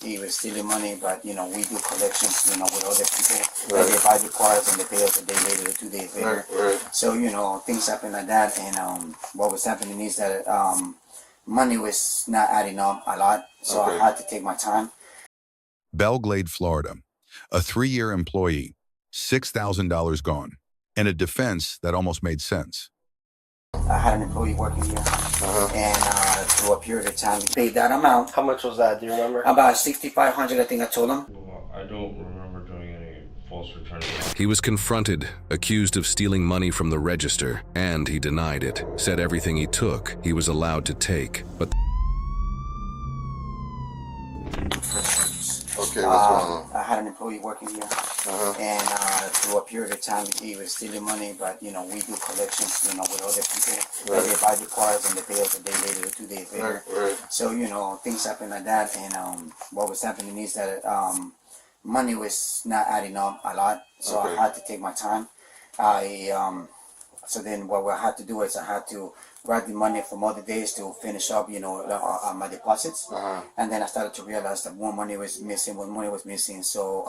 He was stealing money, but we do collections, with other people. Right. They buy the cars and they pay us a day later or 2 days later. Right. So things happen like that, and what was happening is that money was not adding up a lot, so I had to take my time. Bell Glade, Florida. A 3-year employee, $6,000 gone, and a defense that almost made sense. I had an employee working here, and through a period of time, he paid that amount. How much was that? Do you remember? About $6,500, I think I told him. Well, I don't remember doing any false returns. He was confronted, accused of stealing money from the register, and he denied it. Said everything he took, he was allowed to take, but okay, what's going on? I had an employee working here, and through a period of time, he was stealing money, but we do collections, with other people. Right. They buy the cars and they pay us a day later or 2 days later. Right. So things happen like that, and what was happening is that money was not adding up a lot, so I had to take my time. So then what I had to do is I had to grab the money from other days to finish up, my deposits. And then I started to realize that more money was missing. So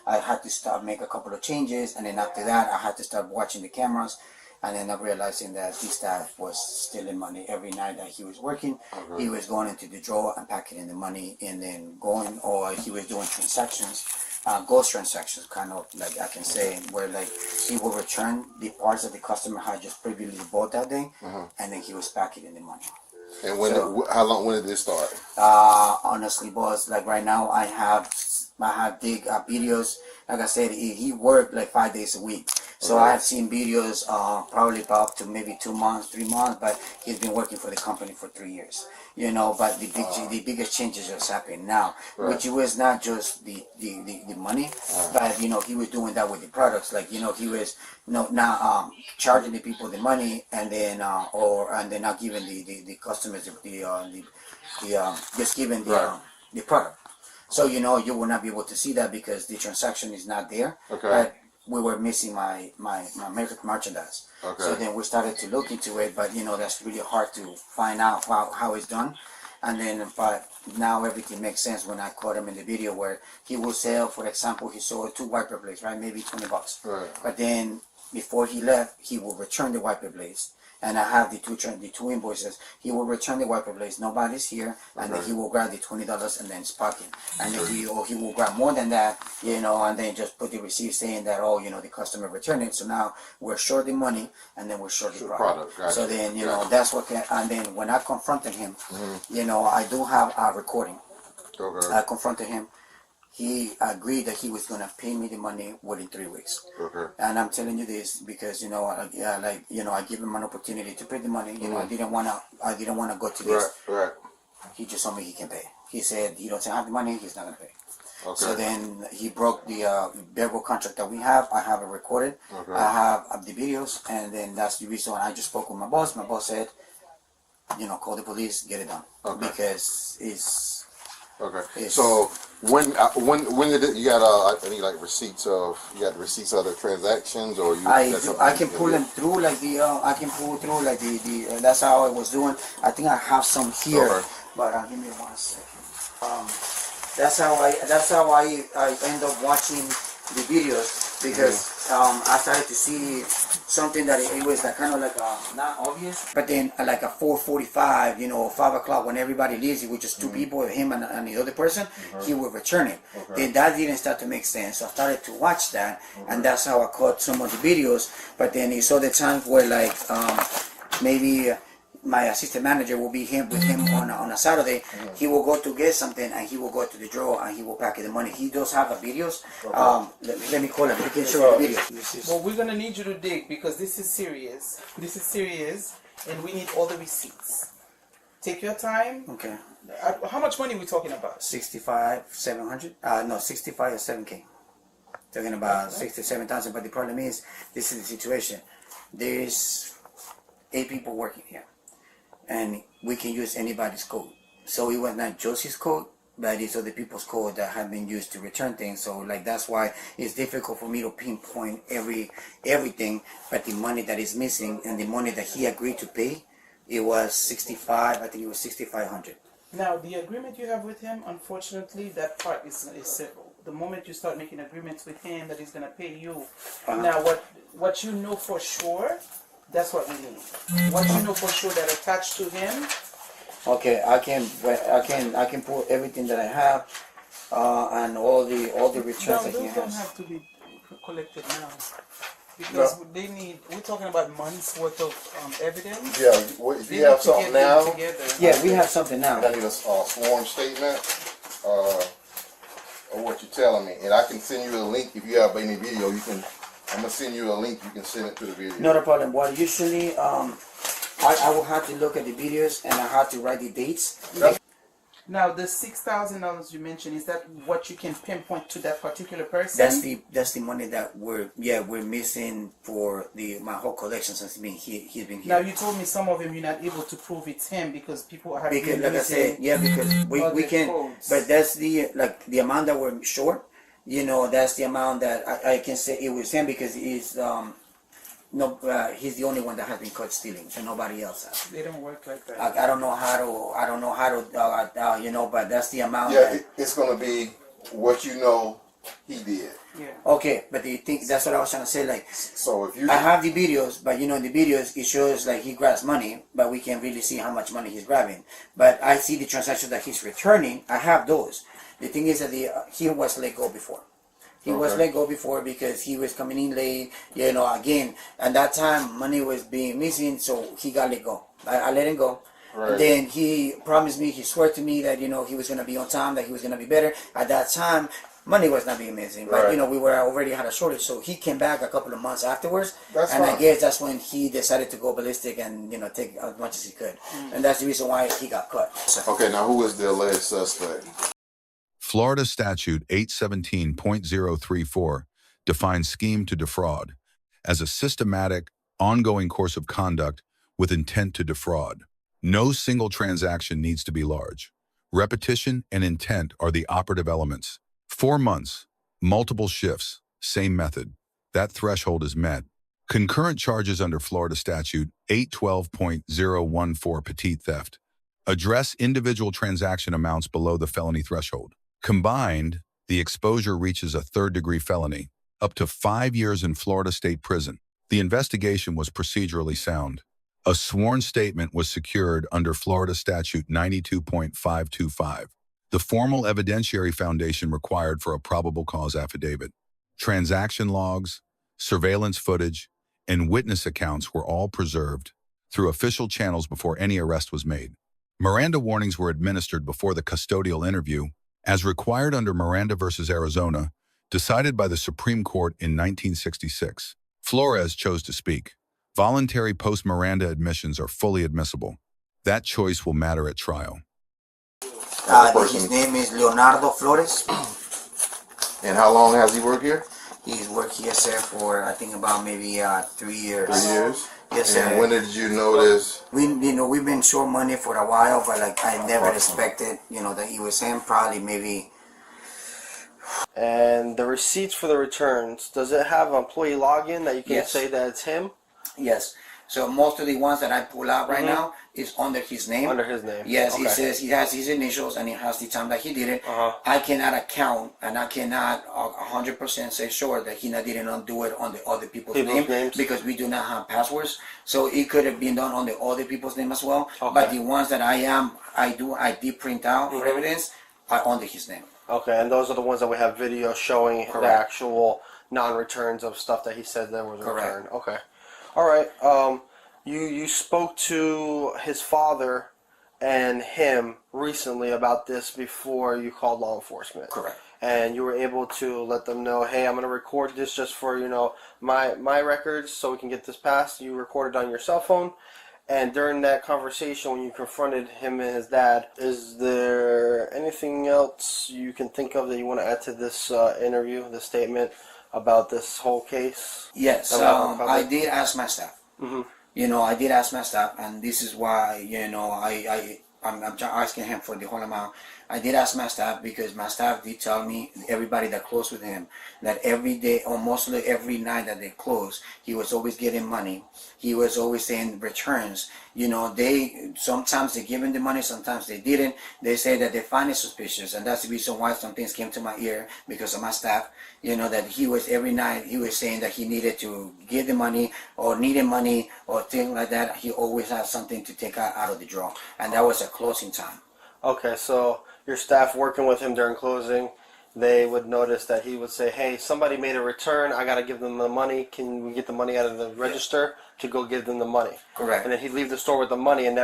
I had to make a couple of changes, and then after that I had to start watching the cameras, and then I'm realizing that this staff was stealing money every night that he was working. He was going into the drawer and packing in the money, and then or he was doing transactions. Ghost transactions, kind of like I can say, where like he will return the parts that the customer had just previously bought that day, and then he was packing in the money. And when did this start? Honestly, boss, like right now I have big videos. Like I said, he worked like 5 days a week. So I have seen videos probably up to maybe 2 months, 3 months, but he's been working for the company for 3 years. But the biggest changes just happened now, which was not just the money, but he was doing that with the products. Like he was now charging the people the money, and then not giving the customers just giving the product. So you will not be able to see that because the transaction is not there. But we were missing my merchandise. So then we started to look into it, but that's really hard to find out how it's done. And then, but now everything makes sense when I caught him in the video where he will sell, for example, he sold 2 wiper blades, right? Maybe $20. But then before he left, he will return the wiper blades. And I have the two invoices. He will return the wiper blades. Nobody's here, and then he will grab the $20 and then it's pocket. And then he will grab more than that, and then just put the receipt saying that the customer returned it. So now we're short the money, and then we're short the product. Gotcha. So then that's what. And then when I confronted him, I do have a recording. I confronted him. He agreed that he was gonna pay me the money within 3 weeks. And I'm telling you this because I give him an opportunity to pay the money. I didn't wanna go to this. He just told me he can pay. He said he doesn't have the money. He's not gonna pay. So then he broke the verbal contract that we have. I have it recorded. I have the videos, and then that's the reason I just spoke with my boss. My boss said, call the police, get it done, because it's. So when did it, you got any like receipts of the transactions, or I can pull them through like the that's how I was doing. I think I have some here, but give me 1 second. That's how I end up watching the videos, because I started to see something that it was like kind of like not obvious, but then like a 4:45, 5 o'clock when everybody leaves, it was just 2 people, him and the other person. He would return it. Then that didn't start to make sense, so I started to watch that, and that's how I caught some of the videos. But then you saw the times where like maybe my assistant manager will be with him on a Saturday. He will go to get something, and he will go to the drawer and he will pack the money. He does have the videos. Let me call him. He can show you the videos. Well, we're gonna need you to dig, because this is serious. And we need all the receipts. Take your time. Okay. How much money are we talking about? 65,700. No, 65 or 7K. Talking about 67,000. But the problem is, this is the situation. There's 8 people working here, and we can use anybody's code. So it was not Josie's code, but it's other people's code that have been used to return things. So like that's why it's difficult for me to pinpoint everything. But the money that is missing and the money that he agreed to pay, it was 65. I think it was 6,500. Now, the agreement you have with him, unfortunately, that part is civil. The moment you start making agreements with him that he's going to pay you. Now, what you know for sure, that's what we need. What you know for sure that attached to him. Okay, I can pull everything that I have, and all the returns No, that he those don't has. have to be collected now. Because they need, we're talking about months worth of evidence. Yeah, if you have something now, Yeah, we have something now. I need a sworn statement, of what you're telling me, and I can send you a link if you have any video. I'm gonna send you a link. You can send it to the video. Not a problem. Well, usually, I will have to look at the videos and I have to write the dates. Now, the $6,000 you mentioned, is that what you can pinpoint to that particular person? That's the money that we're missing for my whole collection since he's been here. Now, you told me some of them you're not able to prove it's him because people have Because been like I said, because we can, codes. but that's the amount that we're short. That's the amount that I can say it was him because he's he's the only one that has been caught stealing, and nobody else has. They don't work like that. I don't know how to, but that's the amount. Yeah, it's gonna be what you know he did. Yeah. Okay, but do you think that's what I was trying to say? Like, So if you, I have the videos, but in the videos it shows like he grabs money, but we can't really see how much money he's grabbing. But I see the transactions that he's returning. I have those. The thing is that he was let go before. He was let go before because he was coming in late, again. And that time, money was being missing, so he got let go. I let him go. Right. And then he promised me, he swore to me that, he was going to be on time, that he was going to be better. At that time, money was not being missing. But, Right. we were already had a shortage. So he came back a couple of months afterwards. That's and fine. I guess that's when he decided to go ballistic and, take as much as he could. And that's the reason why he got caught. So, okay, now who is the alleged suspect? Florida Statute 817.034 defines scheme to defraud as a systematic, ongoing course of conduct with intent to defraud. No single transaction needs to be large. Repetition and intent are the operative elements. 4 months, multiple shifts, same method. That threshold is met. Concurrent charges under Florida Statute 812.014 Petit Theft address individual transaction amounts below the felony threshold. Combined, the exposure reaches a third-degree felony, up to 5 years in Florida State Prison. The investigation was procedurally sound. A sworn statement was secured under Florida Statute 92.525, the formal evidentiary foundation required for a probable cause affidavit. Transaction logs, surveillance footage, and witness accounts were all preserved through official channels before any arrest was made. Miranda warnings were administered before the custodial interview, as required under Miranda v. Arizona, decided by the Supreme Court in 1966. Flores chose to speak. Voluntary post-Miranda admissions are fully admissible. That choice will matter at trial. his name is Leonardo Flores. And how long has he worked here? He's worked here, sir, for I think about maybe 3 years. 3 years? Yes, sir. And when did you notice? We've been short money for a while, but like I never expected, that he was him. Probably maybe. And the receipts for the returns, does it have an employee login that you can Yes. say that it's him? Yes. So most of the ones that I pull out right now is under his name. Under his name. Yes, Okay. he says he has his initials and he has the time that he did it. Uh-huh. I cannot account and I cannot 100% say sure that he didn't do it on the other people's name names. because we do not have passwords. So it could have been done on the other people's name as well. Okay. But the ones that I did print out for evidence are under his name. Okay, and those are the ones that we have video showing the Correct. actual non-returns of stuff that he said that was Correct. returned. Okay. All right. You spoke to his father and him recently about this before you called law enforcement. Correct. And you were able to let them know, hey, I'm going to record this just for, my records so we can get this passed. You recorded on your cell phone. And during that conversation, when you confronted him and his dad, is there anything else you can think of that you want to add to this interview, this statement about this whole case? Yes, I did ask my staff. Mm-hmm. I did ask my staff, and this is why, I'm asking him for the whole amount. I did ask my staff because my staff did tell me, everybody that closed with him, that every day or mostly every night that they closed, he was always getting money. He was always saying returns. You know, sometimes they give him the money, sometimes they didn't. They say that they find it suspicious, and that's the reason why some things came to my ear because of my staff. You know, that he was every night he was saying that he needed to give the money or needed money or things like that. He always had something to take out of the drawer, and that was a closing time. Okay, so your staff working with him during closing, they would notice that he would say, hey, somebody made a return, I got to give them the money, can we get the money out of the register to go give them the money? Correct. And then he'd leave the store with the money and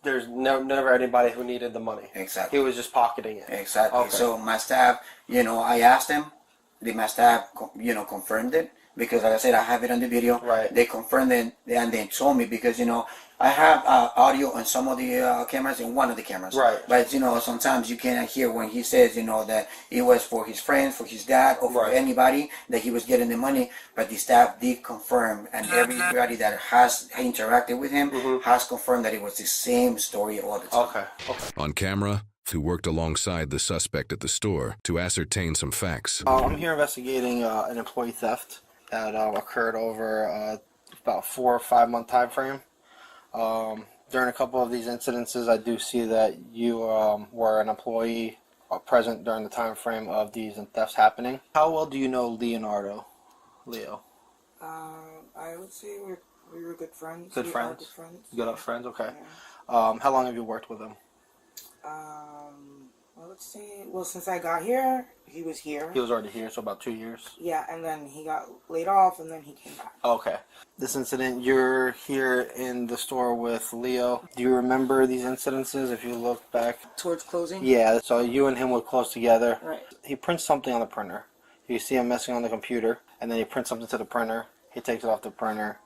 there's never anybody who needed the money. Exactly. He was just pocketing it. Exactly. Okay. So my staff, you know, I asked them, my staff, you know, confirmed it because, like I said, I have it on the video. Right. They confirmed it and they told me because, you know, I have audio on some of the cameras and one of the cameras. Right. But, you know, sometimes you cannot hear when he says, you know, that it was for his friends, for his dad, or for Right. anybody that he was getting the money. But the staff did confirm, and everybody that has interacted with him has confirmed that it was the same story all the time. Okay. On camera, who worked alongside the suspect at the store to ascertain some facts. I'm here investigating an employee theft that occurred over about 4 or 5 month time frame. During a couple of these incidences, I do see that you were an employee present during the time frame of these thefts happening. How well do you know Leo? I would say we were good friends. Good We are friends? Good friends. Good friends, okay. Yeah. How long have you worked with him? Well, let's see. Well, since I got here, he was here. He was already here, so about 2 years. Yeah, and then he got laid off, and then he came back. Okay. This incident, you're here in the store with Leo. Do you remember these incidences if you look back? Towards closing? Yeah, so you and him would close together. Right. He prints something on the printer. You see him messing on the computer, and then he prints something to the printer. He takes it off the printer.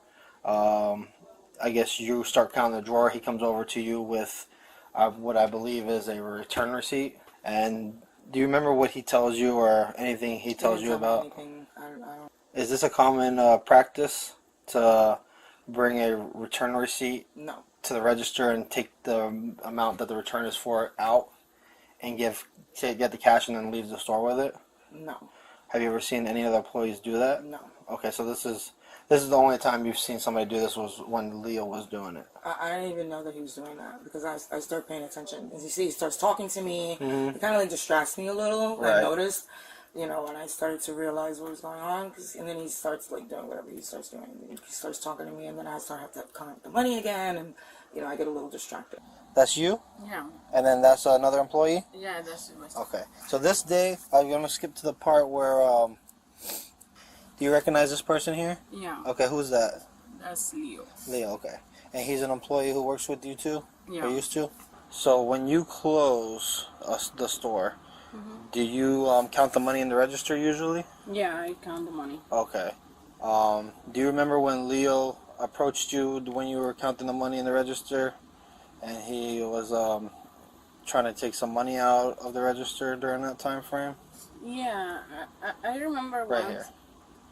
I guess you start counting the drawer. He comes over to you with what I believe is a return receipt. And do you remember what he tells you or anything he tells you about? Anything. I don't. Is this a common practice to bring a return receipt No. to the register and take the amount that the return is for out and get the cash and then leave the store with it? No. Have you ever seen any other employees do that? No. Okay, so this is the only time you've seen somebody do this was when Leo was doing it. I didn't even know that he was doing that because I started paying attention. As you see, he starts talking to me. Mm-hmm. It kind of like distracts me a little. Right. I noticed, you know, when I started to realize what was going on. And then he starts like doing whatever he starts doing. He starts talking to me, and then I start having to count the money again, and you know, I get a little distracted. That's you? Yeah. And then that's another employee? Yeah, that's myself. Okay. So this day, I'm going to skip to the part where, do you recognize this person here? Yeah. Okay, who's that? That's Leo. Leo, okay. And he's an employee who works with you too? Yeah. Or used to? So when you close the store, do you count the money in the register usually? Yeah, I count the money. Okay. Do you remember when Leo approached you when you were counting the money in the register and he was trying to take some money out of the register during that time frame? Yeah, I remember Right here.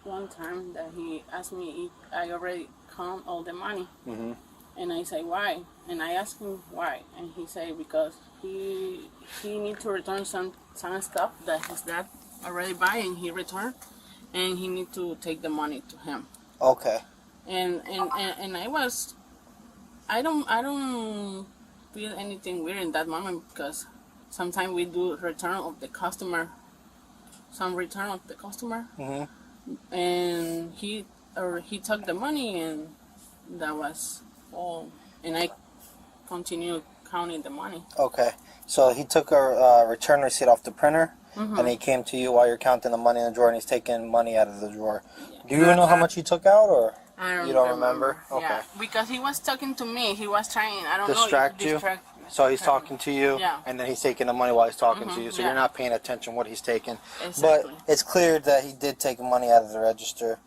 one time that he asked me if I already count all the money. Mm-hmm. And I say, why? And I asked him why. And he said, because he need to return some stuff that his dad already buy and he returned. And he need to take the money to him. Okay. And I don't feel anything weird in that moment because sometimes we do return of the customer, Mm-hmm. and he took the money and that was all, and I continued counting the money. Okay. So he took a return receipt off the printer, and he came to you while you're counting the money in the drawer, and he's taking money out of the drawer. Yeah. Do you know how much he took out, or I you don't remember? Okay. Yeah, because he was talking to me. He was trying. I don't Distract know. you? Distract. So he's talking to you, Yeah. and then he's taking the money while he's talking to you, so yeah. you're not paying attention what he's taking. Exactly. But it's clear that he did take money out of the register.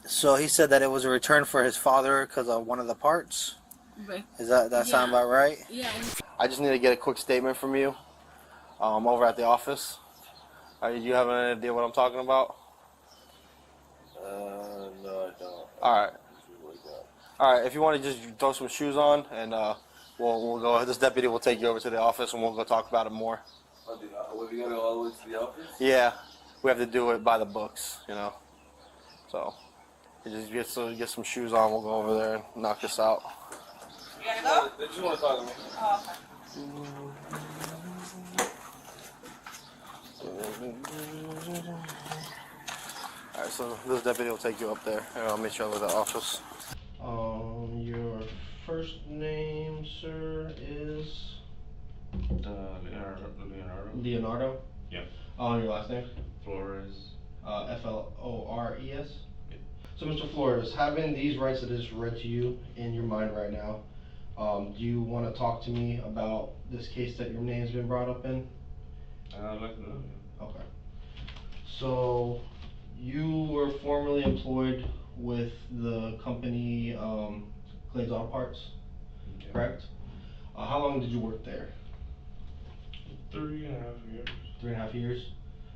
So he said that it was a return for his father because of one of the parts. But, Is that sound about right? yeah. I just need to get a quick statement from you over at the office. Do you have an idea what I'm talking about? No, I don't. All right. Usually don't. All right, if you want to just throw some shoes on and we'll go. This deputy will take you over to the office, and we'll go talk about it more. We're gonna go all the way to the office? Yeah, we have to do it by the books, you know. So, you just get some shoes on. We'll go over there and knock this out. You gotta go? They just want to talk to me. Oh, okay. Alright, so this deputy will take you up there, and I'll meet you over at the office. Your first name, sir, is Leonardo? Yeah. Your last name? Flores. Flores? Yeah. So, Mr. Flores, having these rights that I just read to you in your mind right now, do you want to talk to me about this case that your name's been brought up in? I'd like to know. Okay. So, you were formerly employed with the company Glade Auto Parts, Okay. correct? How long did you work there? 3.5 years. 3.5 years?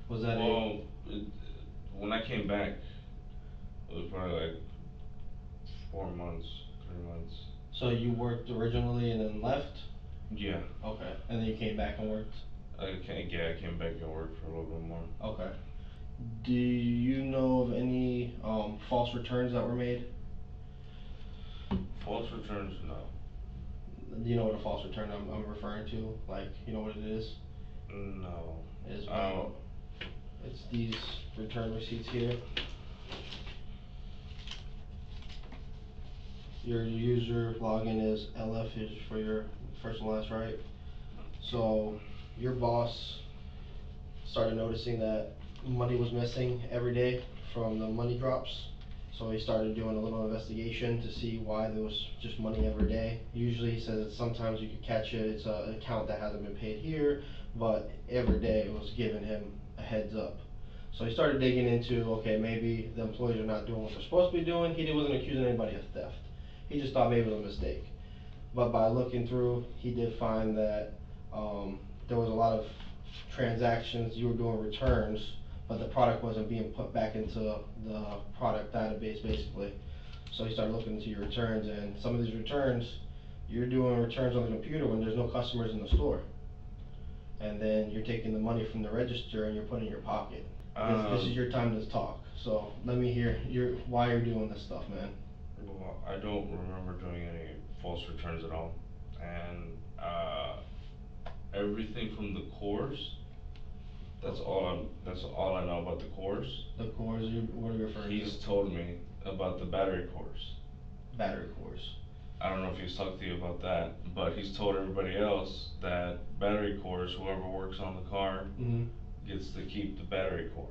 Was that When I came back, it was probably like 4 months, 3 months. So you worked originally and then left? Yeah. Okay. And then you came back and worked? I came back and worked for a little bit more. Okay. Do you know of any false returns that were made? False returns, no. Do you know what a false return I'm referring to? Like, you know what it is? No. It's these return receipts here. Your user login is LF is for your first and last, right? So your boss started noticing that money was missing every day from the money drops. So he started doing a little investigation to see why there was just money every day. Usually he says that sometimes you could catch it, it's an account that hasn't been paid here, but every day it was giving him a heads up. So he started digging into, okay, maybe the employees are not doing what they're supposed to be doing. He wasn't accusing anybody of theft. He just thought maybe it was a mistake. But by looking through, he did find that there was a lot of transactions, you were doing returns, but the product wasn't being put back into the product database, basically. So he started looking into your returns, and some of these returns, you're doing returns on the computer when there's no customers in the store. And then you're taking the money from the register and you're putting it in your pocket. This is your time to talk. So let me hear why you're doing this stuff, man. Well, I don't remember doing any false returns at all. And everything from the cores, that's all I know about the cores. The cores, what are you referring to? He's told me about the battery cores. Battery cores. I don't know if he's talked to you about that, but he's told everybody else that battery cores, whoever works on the car, gets to keep the battery core.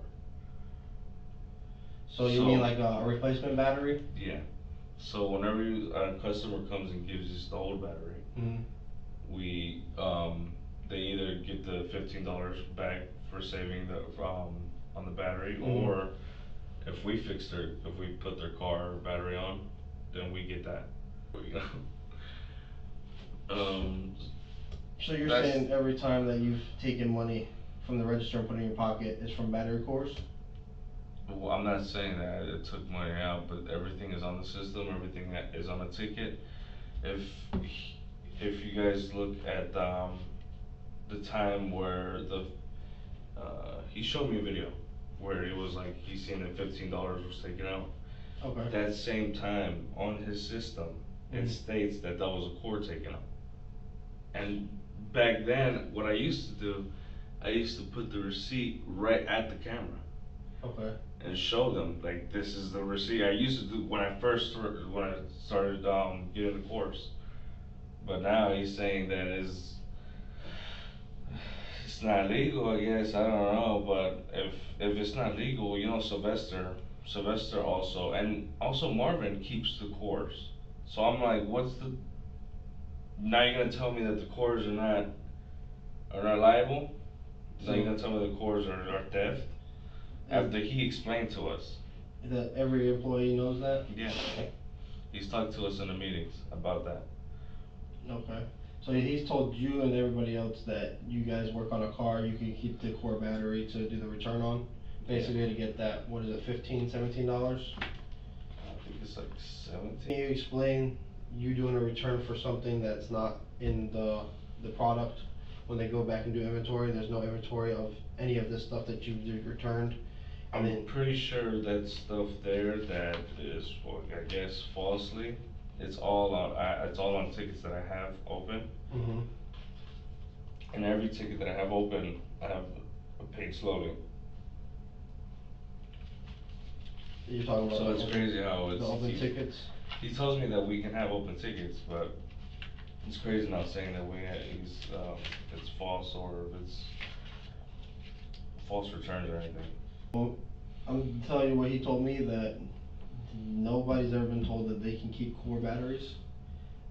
So you mean like a replacement battery? Yeah. So whenever a customer comes and gives us the old battery, we they either get the $15 back for saving the on the battery, or if we put their car battery on, then we get that. So you're saying every time that you've taken money from the register and put it in your pocket is from battery cores? Well, I'm not saying that I took money out, but everything is on the system, everything that is on the ticket. If you guys look at the time where he showed me a video where it was like he seen that $15 was taken out. Okay. That same time on his system, it states that was a core taken out. And back then, what I used to do, I used to put the receipt right at the camera. Okay. And show them, like, this is the receipt. I used to do when I started getting the course. But now he's saying that it's not legal, I guess. I don't know, but if it's not legal, you know, Sylvester also, and also Marvin keeps the cores. So I'm like, now you're gonna tell me that the cores are not liable? So you're gonna tell me the cores are theft? After he explained to us. That every employee knows that? Yeah. He's talked to us in the meetings about that. Okay. So he's told you and everybody else that you guys work on a car, you can keep the core battery to do the return on? Basically to get that, what is it, $15, $17? I think it's like 17. Can you explain you doing a return for something that's not in the product. When they go back and do inventory, there's no inventory of any of this stuff that you've returned. I'm pretty sure that stuff there that is, well, I guess, falsely. It's all on tickets that I have open. Mm-hmm. And every ticket that I have open, I have paid slowly. You're talking about so it's crazy how it's the open tickets. He tells me that we can have open tickets, but it's crazy not saying that it's false or if it's false returns or anything. Well, I'm telling you what he told me, that nobody's ever been told that they can keep core batteries.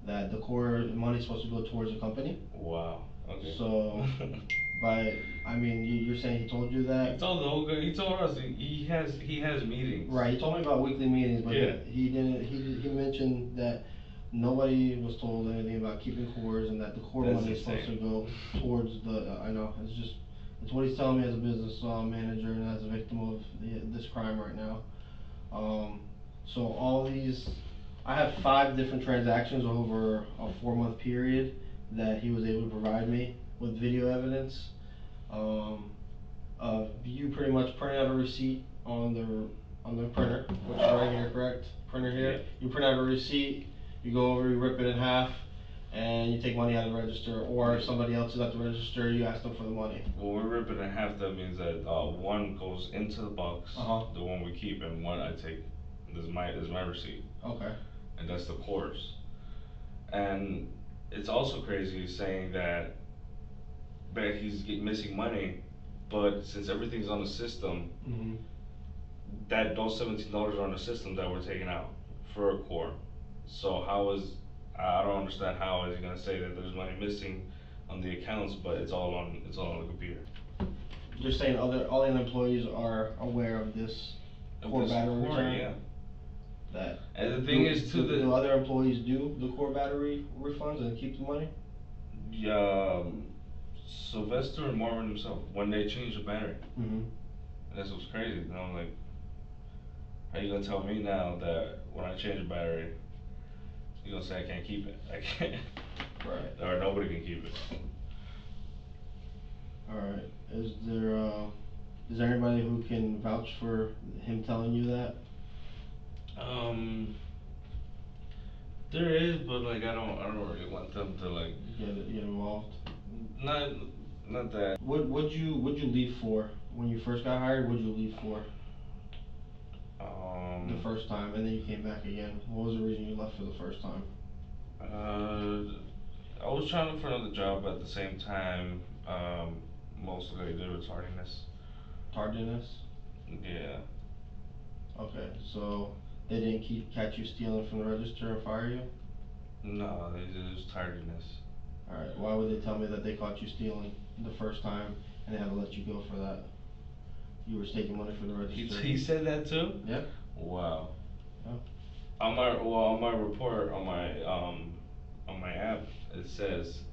That the core money is supposed to go towards the company. Wow. Okay. So, I mean, you're saying he told you that? He told the whole guy. He told us he has meetings. Right. He told me about weekly meetings, but yeah. he didn't. He mentioned that nobody was told anything about keeping cores, and that the core money is supposed to go towards the. I know. It's what he's telling me as a business manager and as a victim of this crime right now. So all these, I have 5 different transactions over a 4-month period that he was able to provide me with video evidence. You pretty much print out a receipt on the printer, which is right here, correct? Printer here. Yeah. You print out a receipt, you go over, you rip it in half, and you take money out of the register, or if somebody else is at the register, you ask them for the money. When we rip it in half, that means that one goes into the box, the one we keep, and one I take. This is my receipt. Okay. And that's the cores. And it's also crazy saying that he's missing money, but since everything's on the system, that those $17 are on the system that we're taking out for a core. So I don't understand how is he gonna say that there's money missing on the accounts, but it's all on the computer. You're saying all the employees are aware of this core battery return? Yeah. That. And the thing is, do other employees do the core battery refunds and keep the money? Yeah, Sylvester and Marvin himself, when they changed the battery. That's what's crazy. And I'm like, how you gonna tell me now that when I change the battery, you gonna say I can't keep it? I can't. Right. Or nobody can keep it. All right. Is there anybody who can vouch for him telling you that? There is, but like I don't really want them to like get involved. Not that. What'd you leave for when you first got hired? What'd you leave for? The first time, and then you came back again. What was the reason you left for the first time? I was trying to look for another job at the same time. Mostly due to tardiness. Tardiness? Yeah. Okay, so they didn't catch you stealing from the register and fire you? No, it was tardiness. Alright, why would they tell me that they caught you stealing the first time and they had to let you go for that? You were taking money from the register. He said that too? Yeah. Wow. Yeah. On my report on my app, it says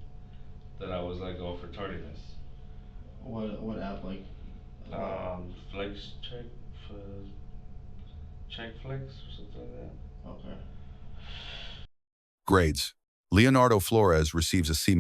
that I was let go for tardiness. What app, like? Flex check flex or something like that. Okay. Grades. Leonardo Flores receives a C-.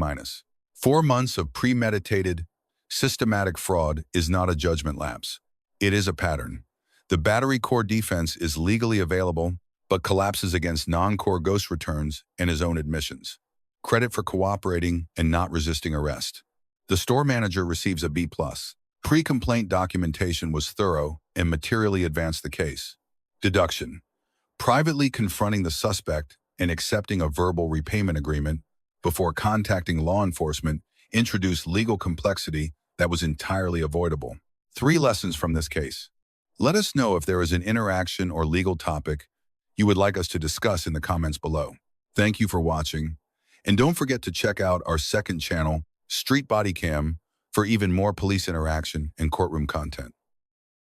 4 months of premeditated, systematic fraud is not a judgment lapse. It is a pattern. The battery core defense is legally available, but collapses against non-core ghost returns and his own admissions. Credit for cooperating and not resisting arrest. The store manager receives a B+. Pre-complaint documentation was thorough and materially advanced the case. Deduction. Privately confronting the suspect and accepting a verbal repayment agreement before contacting law enforcement introduced legal complexity that was entirely avoidable. 3 lessons from this case. Let us know if there is an interaction or legal topic you would like us to discuss in the comments below. Thank you for watching, and don't forget to check out our second channel, Street Bodycam, for even more police interaction and courtroom content.